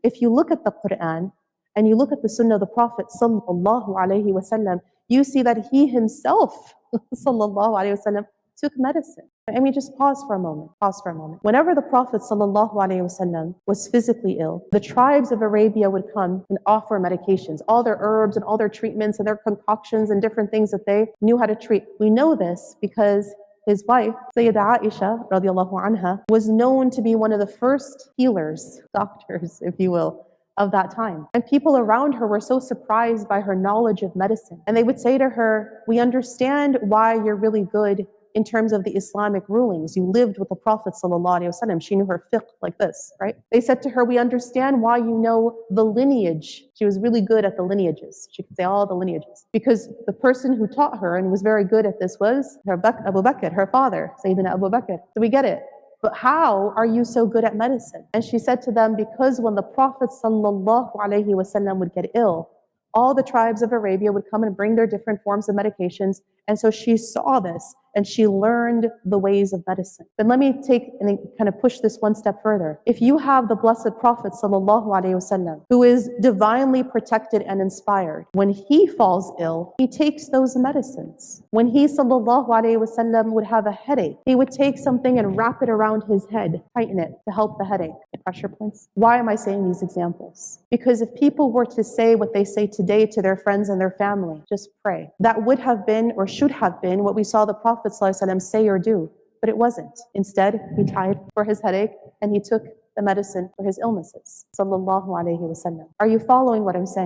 If you look at the Quran and you look at the Sunnah of the Prophet sallallahu alaihi wasallam, you see that he himself sallallahu alaihi wasallam took medicine. And we just pause for a moment. Whenever the Prophet ﷺ was physically ill, the tribes of Arabia would come and offer medications, all their herbs and all their treatments and their concoctions and different things that they knew how to treat. We know this because his wife, Sayyidah Aisha radiallahu anha, was known to be one of the first healers, doctors, if you will, of that time. And people around her were so surprised by her knowledge of medicine. And they would say to her, we understand why you're really good in terms of the Islamic rulings. You lived with the Prophet ﷺ. She knew her fiqh like this, right? They said to her, we understand why you know the lineage. She was really good at the lineages. She could say all the lineages. Because the person who taught her and was very good at this was her Abu Bakr, her father, Sayyidina Abu Bakr. So we get it. But how are you so good at medicine? And she said to them, because when the Prophet ﷺ would get ill, all the tribes of Arabia would come and bring their different forms of medications. And so she saw this and she learned the ways of medicine. But let me take and kind of push this one step further. If you have the blessed Prophet ﷺ, who is divinely protected and inspired, when he falls ill, he takes those medicines. When he ﷺ would have a headache, he would take something and wrap it around his head, tighten it to help the headache. Pressure points. Why am I saying these examples? Because if people were to say what they say today to their friends and their family, just pray. That would have been or should have been what we saw the Prophet ﷺ say or do, but it wasn't. Instead, he tried for his headache and he took the medicine for his illnesses. Sallallahu alaihi wasallam. Are you following what I'm saying?